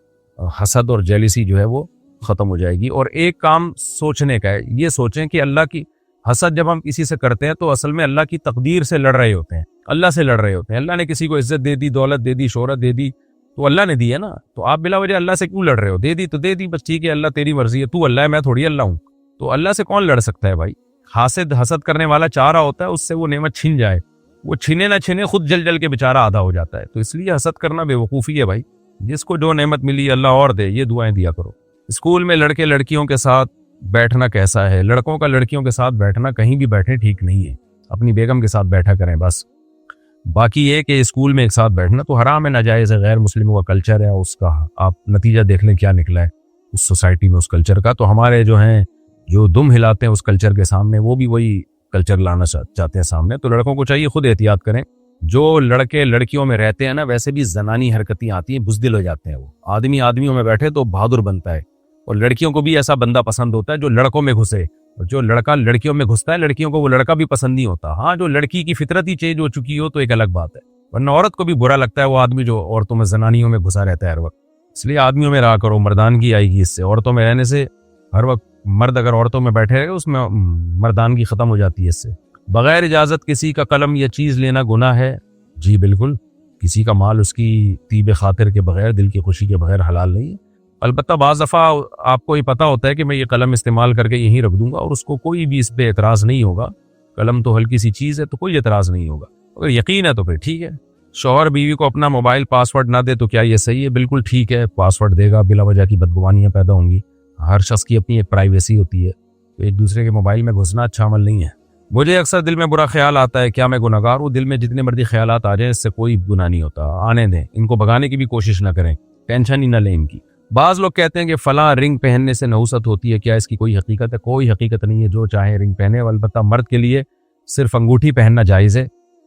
حسد اور جیلسی جو ہے وہ ختم ہو جائے گی۔ اور ایک کام سوچنے کا ہے، یہ سوچیں کہ اللہ کی حسد جب ہم کسی سے کرتے ہیں تو اصل میں اللہ کی تقدیر سے لڑ رہے ہوتے ہیں، اللہ سے لڑ رہے ہوتے ہیں۔ اللہ نے کسی کو عزت دے دی، دولت دے دی، شہرت دے دی تو اللہ نے دی ہے نا، تو آپ بلا وجہ اللہ سے کیوں لڑ رہے ہو؟ دے دی تو دے دی، بس ٹھیک ہے، اللہ تیری مرضی ہے، تو اللہ ہے، میں تھوڑی اللہ ہوں۔ تو اللہ سے کون لڑ سکتا ہے بھائی؟ حسد کرنے والا چاہ رہا ہوتا ہے اس سے وہ نعمت چھن جائے، وہ چھنے نہ چھنے خود جل جل کے بیچارہ آدھا ہو جاتا ہے۔ تو اس لیے حسد کرنا بے وقوفی ہے بھائی، جس کو جو نعمت ملی اللہ اور دے، یہ دعائیں دیا کرو۔ اسکول میں لڑکے لڑکیوں کے ساتھ بیٹھنا کیسا ہے؟ لڑکوں کا لڑکیوں کے ساتھ بیٹھنا کہیں بھی بیٹھے ٹھیک نہیں ہے، اپنی بیگم کے ساتھ بیٹھا کریں بس۔ باقی یہ کہ اسکول میں ایک ساتھ بیٹھنا تو حرام ہے، ناجائز ہے، غیر مسلموں کا کلچر ہے، اس کا آپ نتیجہ دیکھ لیں کیا نکلا ہے اس سوسائٹی میں اس کلچر کا۔ تو ہمارے جو ہیں جو دم ہلاتے ہیں اس کلچر کے سامنے، وہ بھی وہی کلچر لانا چاہتے ہیں سامنے۔ تو لڑکوں کو چاہیے خود احتیاط کریں۔ جو لڑکے لڑکیوں میں رہتے ہیں نا، ویسے بھی زنانی حرکتیں آتی ہیں، بزدل ہو جاتے ہیں۔ وہ آدمی آدمیوں میں بیٹھے تو بہادر بنتا ہے، اور لڑکیوں کو بھی ایسا بندہ پسند ہوتا ہے جو لڑکوں میں گھسے، اور جو لڑکا لڑکیوں میں گھستا ہے لڑکیوں کو وہ لڑکا بھی پسند نہیں ہوتا۔ ہاں، جو لڑکی کی فطرت ہی چینج ہو چکی ہو تو ایک الگ بات ہے، ورنہ عورت کو بھی برا لگتا ہے وہ آدمی جو عورتوں میں زنانیوں میں گھسا رہتا ہے ہر وقت۔ اس لیے آدمیوں میں رہا کرو، مردانگی آئے گی اس سے۔ عورتوں میں رہنے سے ہر وقت مرد اگر عورتوں میں بیٹھے رہے اس میں مردانگی ختم ہو جاتی ہے اس سے۔ بغیر اجازت کسی کا قلم یا چیز لینا گناہ ہے؟ جی بالکل، کسی کا مال اس کی طیب خاطر کے بغیر، دل کی خوشی کے بغیر حلال نہیں ہے۔ البتہ بعض دفعہ آپ کو یہ پتہ ہوتا ہے کہ میں یہ قلم استعمال کر کے یہیں رکھ دوں گا اور اس کو کوئی بھی اس پہ اعتراض نہیں ہوگا، قلم تو ہلکی سی چیز ہے تو کوئی اعتراض نہیں ہوگا، اگر یقین ہے تو پھر ٹھیک ہے۔ شوہر بیوی کو اپنا موبائل پاسورڈ نہ دے تو کیا یہ صحیح ہے؟ بالکل ٹھیک ہے، پاسورڈ دے گا، بلا وجہ کی بدگمانیاں پیدا ہوں گی۔ ہر شخص کی اپنی ایک پرائیویسی ہوتی ہے، تو ایک دوسرے کے موبائل میں گھسنا اچھا عمل نہیں ہے۔ مجھے اکثر دل میں برا خیال آتا ہے، کیا میں گناہگار ہوں؟ دل میں جتنے مرضی خیالات آ جائیں اس سے کوئی گناہ نہیں ہوتا، آنے دیں، ان کو بھگانے کی بھی کوشش نہ کریں، ٹینشن ہی نہ لیں ان کی۔ بعض لوگ کہتے ہیں کہ فلاں رنگ پہننے سے نحوست ہوتی ہے، کیا اس کی کوئی حقیقت ہے؟ کوئی حقیقت نہیں ہے، جو چاہے رنگ پہنے، البتہ مرد کے لیے صرف انگوٹھی پہننا جائز ہے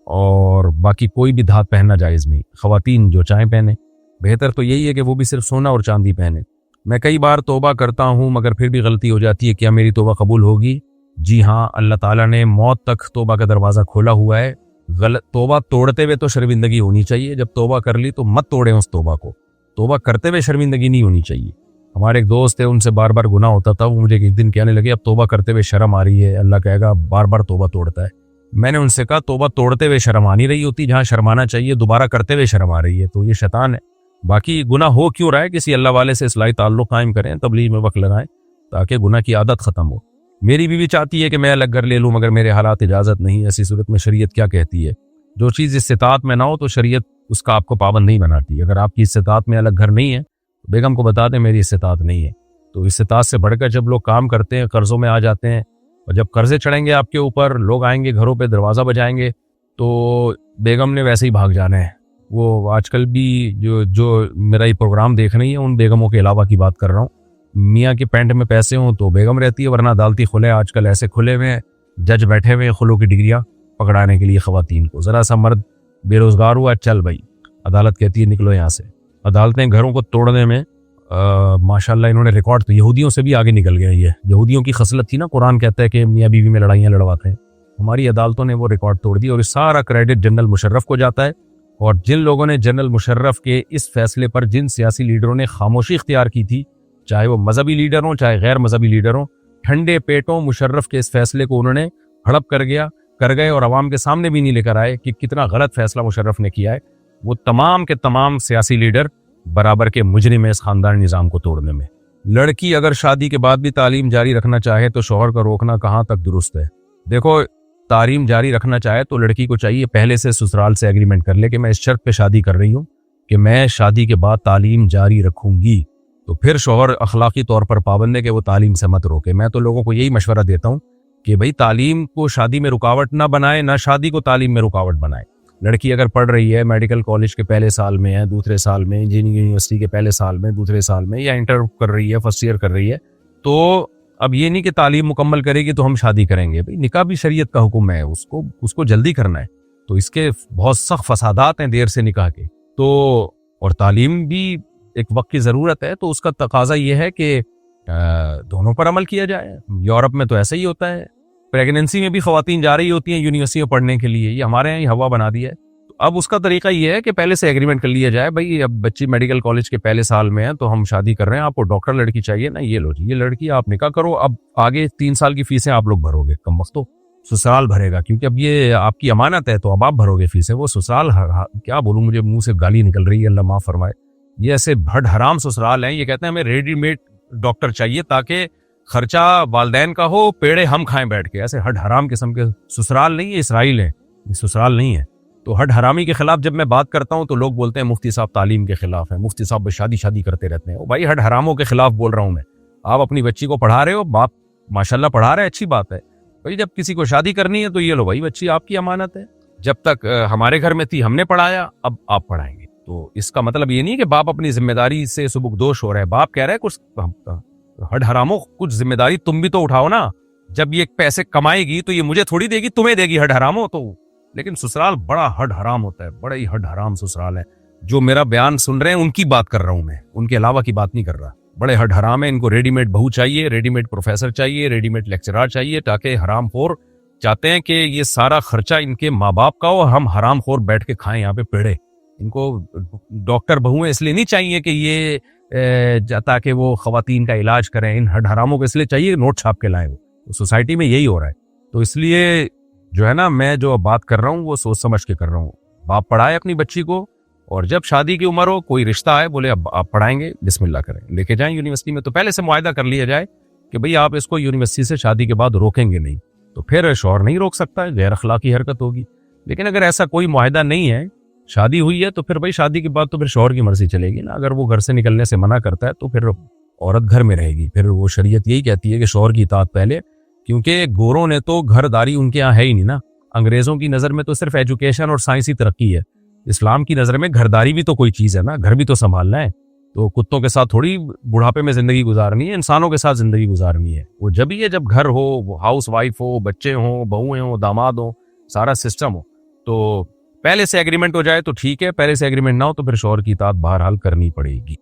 اور باقی کوئی بھی دھات پہننا جائز نہیں۔ خواتین جو چاہیں پہنے، بہتر تو یہی ہے کہ وہ بھی صرف سونا اور چاندی پہنے۔ میں کئی بار توبہ کرتا ہوں مگر پھر بھی غلطی ہو جاتی ہے، کیا میری توبہ قبول ہوگی؟ جی ہاں، اللہ تعالیٰ نے موت تک توبہ کا دروازہ کھولا ہوا ہے۔ توبہ توڑتے ہوئے تو شرمندگی ہونی چاہیے، جب توبہ کر لی تو مت توڑیں اس توبہ کو، توبہ کرتے ہوئے شرمندگی نہیں ہونی چاہیے۔ ہمارے ایک دوست تھے، ان سے بار بار گناہ ہوتا تھا، وہ مجھے ایک دن کہنے لگے اب توبہ کرتے ہوئے شرم آ رہی ہے، اللہ کہے گا بار بار توبہ توڑتا ہے۔ میں نے ان سے کہا توبہ توڑتے ہوئے شرم آ نہیں رہی ہوتی، جہاں شرمانا چاہیے دوبارہ کرتے ہوئے شرم آ رہی ہے، تو یہ شیطان ہے۔ باقی گناہ ہو کیوں رہا ہے، کسی اللہ والے سے اصلاحی تعلق قائم کریں، تبلیغ میں وقت لگائیں تاکہ گناہ کی عادت ختم ہو۔ میری بیوی چاہتی ہے کہ میں الگ گھر لے لوں مگر میرے حالات اجازت نہیں، ایسی صورت میں شریعت کیا کہتی ہے؟ جو چیز استطاعت میں نہ ہو تو شریعت اس کا آپ کو پابند نہیں بناتی۔ اگر آپ کی استطاعت میں الگ گھر نہیں ہے تو بیگم کو بتا دیں میری استطاعت نہیں ہے۔ تو استطاعت سے بڑھ کر جب لوگ کام کرتے ہیں، قرضوں میں آ جاتے ہیں، اور جب قرضے چڑھیں گے آپ کے اوپر، لوگ آئیں گے گھروں پہ دروازہ بجائیں گے تو بیگم نے ویسے ہی بھاگ جانا ہے۔ وہ آج کل بھی جو میرا یہ پروگرام دیکھ رہی ہیں ان بیگموں کے علاوہ کی بات کر رہا ہوں، میاں کے پینٹ میں پیسے ہوں تو بیگم رہتی ہے، ورنہ عدالتی کھلے آج کل ایسے کھلے ہوئے ہیں، جج بیٹھے ہوئے خلو کی ڈگریاں پکڑانے کے لیے خواتین کو۔ ذرا سا مرد بے روزگار ہوا، چل بھائی عدالت کہتی ہے نکلو یہاں سے۔ عدالتیں گھروں کو توڑنے میں ماشاءاللہ انہوں نے ریکارڈ، تو یہودیوں سے بھی آگے نکل گئے۔ یہ یہودیوں کی خصلت تھی نا، قرآن کہتا ہے کہ میاں بیوی میں لڑائیاں لڑواتے ہیں، ہماری عدالتوں نے وہ ریکارڈ توڑ دی، اور اس سارا کریڈٹ جنرل مشرف کو جاتا ہے۔ اور جن لوگوں نے جنرل مشرف کے اس فیصلے پر، جن سیاسی لیڈروں نے خاموشی اختیار کی تھی، چاہے وہ مذہبی لیڈر ہوں چاہے غیر مذہبی لیڈر ہوں، ٹھنڈے پیٹوں مشرف کے اس فیصلے کو انہوں نے ہڑپ کر گئے اور عوام کے سامنے بھی نہیں لے کر آئے کہ کتنا غلط فیصلہ مشرف نے کیا ہے۔ وہ تمام کے تمام سیاسی لیڈر برابر کے مجرم ہیں اس خاندانی نظام کو توڑنے میں۔ لڑکی اگر شادی کے بعد بھی تعلیم جاری رکھنا چاہے تو شوہر کا روکنا کہاں تک درست ہے؟ دیکھو، تعلیم جاری رکھنا چاہے تو لڑکی کو چاہیے پہلے سے سسرال سے ایگریمنٹ کر لے کہ میں اس شرط پہ شادی کر رہی ہوں کہ میں شادی کے بعد تعلیم جاری رکھوں گی، تو پھر شوہر اخلاقی طور پر پابند ہے کہ وہ تعلیم سے مت روکے۔ میں تو لوگوں کو یہی مشورہ دیتا ہوں کہ بھئی تعلیم کو شادی میں رکاوٹ نہ بنائے، نہ شادی کو تعلیم میں رکاوٹ بنائے۔ لڑکی اگر پڑھ رہی ہے، میڈیکل کالج کے پہلے سال میں ہے، دوسرے سال میں، انجینئرنگ یونیورسٹی کے پہلے سال میں، دوسرے سال میں، یا انٹر کر رہی ہے، فرسٹ ایئر کر رہی ہے، تو اب یہ نہیں کہ تعلیم مکمل کرے گی تو ہم شادی کریں گے۔ بھئی نکاح بھی شریعت کا حکم ہے، اس کو جلدی کرنا ہے، تو اس کے بہت سخت فسادات ہیں دیر سے نکاح کے، تو اور تعلیم بھی ایک وقت کی ضرورت ہے، تو اس کا تقاضا یہ ہے کہ دونوں پر عمل کیا جائے۔ یورپ میں تو ایسا ہی ہوتا ہے، پریگننسی میں بھی خواتین جا رہی ہوتی ہیں یونیورسٹیوں پڑھنے کے لیے، یہ ہمارے یہاں ہی ہوا بنا دیا ہے۔ تو اب اس کا طریقہ یہ ہے کہ پہلے سے ایگریمنٹ کر لیا جائے، بھئی اب بچی میڈیکل کالج کے پہلے سال میں ہے تو ہم شادی کر رہے ہیں، آپ کو ڈاکٹر لڑکی چاہیے نا، یہ لو جی یہ لڑکی، آپ نکاح کرو، اب آگے 3 سال کی فیسیں آپ لوگ بھرو گے، کم وقت تو سسرال بھرے گا، کیونکہ اب یہ آپ کی امانت ہے تو اب آپ بھرو گے فیسیں، وہ سسرال کیا بولوں، مجھے منہ سے گالی نکل رہی ہے، اللہ معاف فرمائے۔ یہ ایسے بھٹ حرام سسرال ہیں، یہ کہتے ہیں ہمیں ریڈی میڈ ڈاکٹر چاہیے تاکہ خرچہ والدین کا ہو، پیڑے ہم کھائیں بیٹھ کے۔ ایسے ہٹ حرام قسم کے سسرال نہیں ہے، اسرائیل ہے، یہ سسرال نہیں ہے۔ تو ہڈ حرامی کے خلاف جب میں بات کرتا ہوں تو لوگ بولتے ہیں مفتی صاحب تعلیم کے خلاف ہیں، مفتی صاحب بس شادی کرتے رہتے ہیں. بھائی ہڈ حراموں کے خلاف بول رہا ہوں میں. آپ اپنی بچی کو پڑھا رہے ہو، باپ ماشاءاللہ پڑھا رہا ہے، اچھی بات ہے. بھائی جب کسی کو شادی کرنی ہے تو یہ لو بھائی بچی آپ کی امانت ہے. جب تک ہمارے گھر میں تھی ہم نے پڑھایا، اب آپ پڑھائیں گے. تو اس کا مطلب یہ نہیں کہ باپ اپنی ذمہ داری سے سبکدوش ہو رہا ہے. باپ کہہ رہا ہے کچھ ہڈ حراموں کچھ ذمہ داری تم بھی تو اٹھاؤ نا. جب یہ پیسے کمائے گی تو یہ مجھے تھوڑی دے گی، تمہیں دے گی ہڈ حراموں. تو لیکن سسرال بڑا ہڈ حرام ہوتا ہے، بڑا ہی ہڈ حرام سسرال ہے. جو میرا بیان سن رہے ہیں ان کی بات کر رہا ہوں میں، ان کے علاوہ کی بات نہیں کر رہا. بڑے ہڈ حرام ہیں. ان کو ریڈی میڈ بہو چاہیے، ریڈی میڈ پروفیسر چاہیے، ریڈی میڈ لیکچرار چاہیے، تاکہ حرام خور چاہتے ہیں کہ یہ سارا خرچہ ان کے ماں باپ کا ہو، ہم حرام خور بیٹھ کے کھائیں یہاں پہ پیڑے. ان کو ڈاکٹر بہویں اس لیے نہیں چاہیے کہ یہ تاکہ وہ خواتین کا علاج کریں. ان ہڈ حراموں کو اس لیے چاہیے نوٹ چھاپ کے لائیں. وہ سوسائٹی میں یہی ہو رہا ہے. تو اس لیے جو ہے نا، میں جو بات کر رہا ہوں وہ سوچ سمجھ کے کر رہا ہوں. باپ پڑھائے اپنی بچی کو، اور جب شادی کی عمر ہو، کوئی رشتہ آئے، بولے اب آپ پڑھائیں گے، بسم اللہ کریں، لے کے جائیں یونیورسٹی میں. تو پہلے سے معاہدہ کر لیا جائے کہ بھئی آپ اس کو یونیورسٹی سے شادی کے بعد روکیں گے نہیں. تو پھر شوہر نہیں روک سکتا ہے، غیر اخلاقی حرکت ہوگی. لیکن اگر ایسا کوئی معاہدہ نہیں ہے، شادی ہوئی ہے، تو پھر بھئی شادی کے بعد تو پھر شوہر کی مرضی چلے گی نا. اگر وہ گھر سے نکلنے سے منع کرتا ہے تو پھر عورت گھر میں رہے گی. پھر وہ شریعت یہی کہتی ہے کہ شوہر کی اطاعت پہلے، کیونکہ گوروں نے تو گھر داری ان کے یہاں ہے ہی نہیں نا. انگریزوں کی نظر میں تو صرف ایجوکیشن اور سائنسی ترقی ہے. اسلام کی نظر میں گھرداری بھی تو کوئی چیز ہے نا، گھر بھی تو سنبھالنا ہے. تو کتوں کے ساتھ تھوڑی بڑھاپے میں زندگی گزارنی ہے، انسانوں کے ساتھ زندگی گزارنی ہے. وہ جب ہی ہے جب گھر ہو، وہ ہاؤس وائف ہو، بچے ہوں، بہویں ہوں، داماد ہوں، سارا سسٹم ہو. تو پہلے سے ایگریمنٹ ہو جائے تو ٹھیک ہے، پہلے سے ایگریمنٹ نہ ہو تو پھر شوہر کی اطاعت بہرحال کرنی پڑے گی.